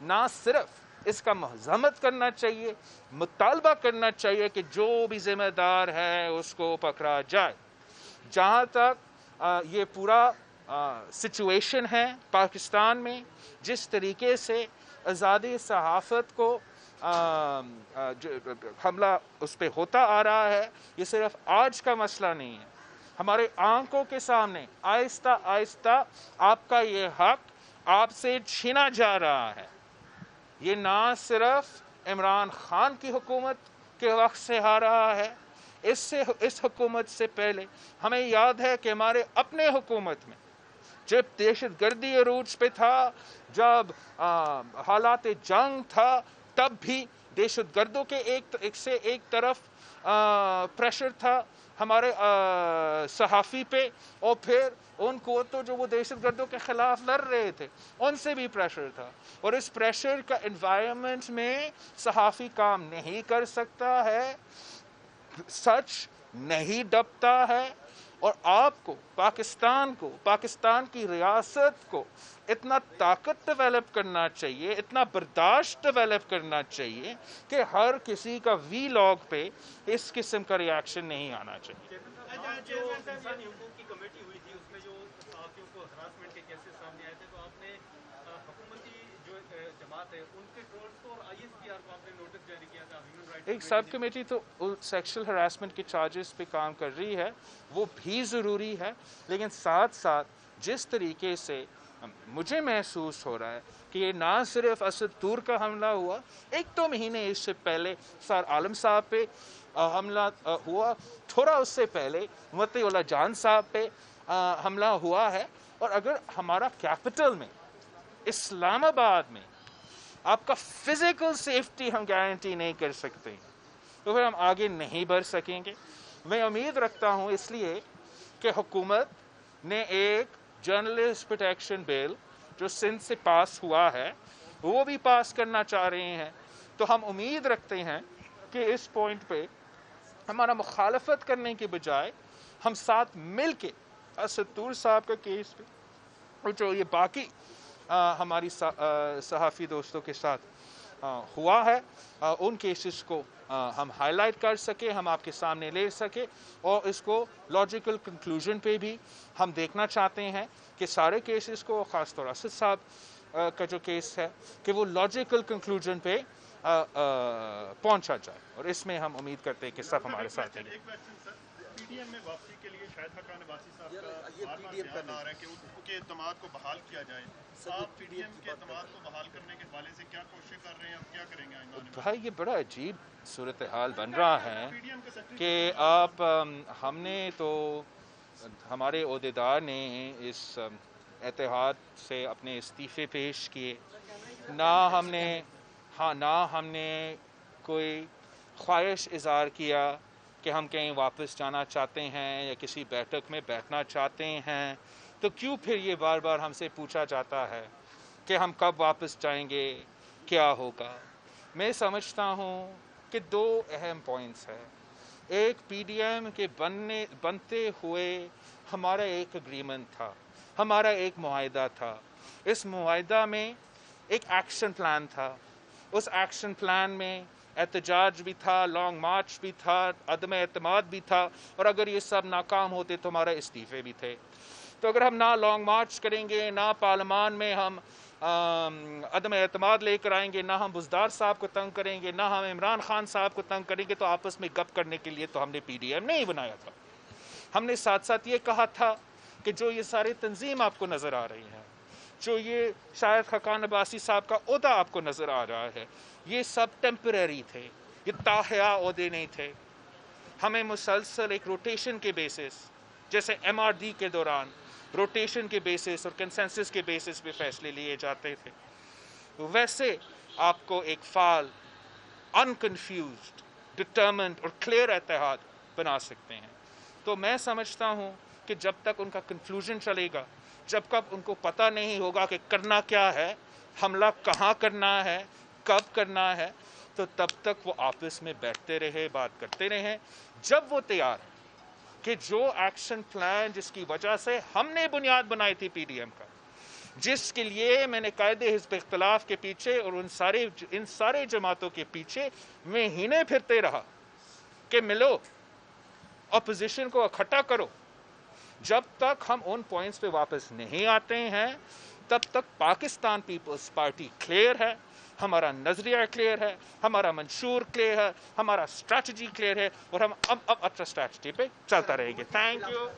نہ صرف اس کا مذمت کرنا چاہیے، مطالبہ کرنا چاہیے کہ جو بھی ذمہ دار ہے اس کو پکڑا جائے۔ جہاں تک یہ پورا سچویشن ہے پاکستان میں، جس طریقے سے آزادی صحافت کو حملہ اس پہ ہوتا آ رہا ہے، یہ صرف آج کا مسئلہ نہیں ہے، ہمارے آنکھوں کے سامنے آہستہ آہستہ آپ کا یہ حق آپ سے چھینا جا رہا ہے۔ یہ نہ صرف عمران خان کی حکومت کے وقت سے آ رہا ہے، اس حکومت سے پہلے ہمیں یاد ہے کہ ہمارے اپنے حکومت میں جب دہشت گردی عروج پہ تھا، جب حالات جنگ تھا، تب بھی دہشت گردوں کے ایک طرف پریشر تھا ہمارے صحافی پہ، اور پھر ان قوتوں جو وہ دہشت گردوں کے خلاف لڑ رہے تھے ان سے بھی پریشر تھا، اور اس پریشر کا انوائرمنٹ میں صحافی کام نہیں کر سکتا ہے، سچ نہیں دبتا ہے، اور آپ کو پاکستان کی ریاست کو اتنا طاقت ڈیولپ کرنا چاہیے، اتنا برداشت ڈیولپ کرنا چاہیے کہ ہر کسی کا وی لاگ پہ اس قسم کا ریاکشن نہیں آنا چاہیے۔ جو انسانی حقوق کی کمیٹی ہوئی تھی اس میں جو صحافیوں کو ہراسمنٹ کے کیسز سامنے آئے تھے، تو آپ نے حکومتی جو جماعت ہے ان کے ٹرولز کو اور ISPR کو آپ نے نوٹس جاری کیا تھا ہیومن رائٹس ایک سب کمیٹی تو سیکشل ہراسمنٹ کے چارجز پہ کام کر رہی ہے، وہ بھی ضروری ہے، لیکن ساتھ ساتھ جس طریقے سے مجھے محسوس ہو رہا ہے کہ یہ نہ صرف اسد طور کا حملہ ہوا، 1-2 مہینے اس سے پہلے سر عالم صاحب پہ حملہ ہوا، تھوڑا اس سے پہلے مطیع اللہ جان صاحب پہ حملہ ہوا ہے، اور اگر ہمارا کیپٹل میں اسلام آباد میں آپ کا فزیکل سیفٹی ہم گارنٹی نہیں کر سکتے تو پھر ہم آگے نہیں بڑھ سکیں گے۔ میں امید رکھتا ہوں اس لیے کہ حکومت نے ایک جرنلسٹ پروٹیکشن بل جو سندھ سے پاس ہوا ہے وہ بھی پاس کرنا چاہ رہے ہیں، تو ہم امید رکھتے ہیں کہ اس پوائنٹ پہ ہمارا مخالفت کرنے کے بجائے ہم ساتھ مل کے اسد طور صاحب کا کیس پہ اور جو یہ باقی ہماری صحافی دوستوں کے ساتھ ہوا ہے ان کیسز کو ہم ہائی لائٹ کر سکے، ہم آپ کے سامنے لے سکے، اور اس کو لاجیکل کنکلوژن پہ بھی ہم دیکھنا چاہتے ہیں کہ سارے کیسز کو، خاص طور اسد صاحب کا جو کیس ہے، کہ وہ لاجیکل کنکلوژن پہ پہنچا جائے، اور اس میں ہم امید کرتے ہیں کہ سب ہمارے ساتھ ہیں۔ PDM میں واپسی کے لیے شاہد حقان عباسی صاحب کا بیان آ رہا ہے کہ ان کے اعتماد کو بحال کیا جائے، آپ PDM کے اعتماد کو بحال کرنے کے حوالے سے کیا کوششیں کر رہے ہیں، آپ کیا کریں گے آئندہ؟ بھائی یہ بڑا عجیب صورتحال بن رہا ہے کہ آپ ہم نے تو ہمارے عہدیدار نے اس اتحاد سے اپنے استعفے پیش کیے، نہ ہم نے کوئی خواہش اظہار کیا کہ ہم کہیں واپس جانا چاہتے ہیں یا کسی بیٹھک میں بیٹھنا چاہتے ہیں، تو کیوں پھر یہ بار بار ہم سے پوچھا جاتا ہے کہ ہم کب واپس جائیں گے، کیا ہوگا؟ میں سمجھتا ہوں کہ 2 اہم پوائنٹس ہیں۔ ایک PDM کے بنتے ہوئے ہمارا ایک اگریمنٹ تھا، ہمارا ایک معاہدہ تھا، اس معاہدہ میں ایک ایکشن پلان تھا، اس ایکشن پلان میں احتجاج بھی تھا، لانگ مارچ بھی تھا، عدم اعتماد بھی تھا، اور اگر یہ سب ناکام ہوتے تو ہمارے استعفے بھی تھے۔ تو اگر ہم نہ لانگ مارچ کریں گے، نہ پارلیمان میں ہم عدم اعتماد لے کر آئیں گے، نہ ہم بزدار صاحب کو تنگ کریں گے، نہ ہم عمران خان صاحب کو تنگ کریں گے، تو آپس میں گپ کرنے کے لیے تو ہم نے PDM نہیں بنایا تھا۔ ہم نے ساتھ ساتھ یہ کہا تھا کہ جو یہ ساری تنظیم آپ کو نظر آ رہی ہے، جو یہ شاہد حقان عباسی صاحب کا عہدہ آپ کو نظر آ رہا ہے، یہ سب ٹیمپریری تھے، یہ تاحیہ عہدے نہیں تھے۔ ہمیں مسلسل ایک روٹیشن کے بیسس، جیسے MRD کے دوران روٹیشن کے بیسس اور کنسنسس کے بیسس پہ فیصلے لیے جاتے تھے، ویسے آپ کو ایک فعال، انکنفیوزڈ، ڈٹرمنڈ اور کلیئر اتحاد بنا سکتے ہیں۔ تو میں سمجھتا ہوں کہ جب تک ان کا کنکلوژن چلے گا، جب تک ان کو پتہ نہیں ہوگا کہ کرنا کیا ہے، حملہ کہاں کرنا ہے، کب کرنا ہے، تو تب تک وہ آپس میں بیٹھتے رہے، بات کرتے رہیں۔ جب وہ تیار ہیں کہ جو ایکشن پلان جس کی وجہ سے ہم نے بنیاد بنائی تھی PDM کا، جس کے لیے میں نے قائد حزب اختلاف کے پیچھے اور ان سارے جماعتوں کے پیچھے مہینے پھرتے رہا کہ ملو، اپوزیشن کو اکٹھا کرو. جب تک ہم ان پوائنٹس پہ واپس نہیں آتے ہیں تب تک پاکستان پیپلز پارٹی کلیئر ہے، ہمارا نظریہ کلیئر ہے، ہمارا منشور کلیئر ہے، ہمارا اسٹریٹجی کلیئر ہے، اور ہم اب اسٹریٹجی پہ چلتا رہیں گے. Thank you.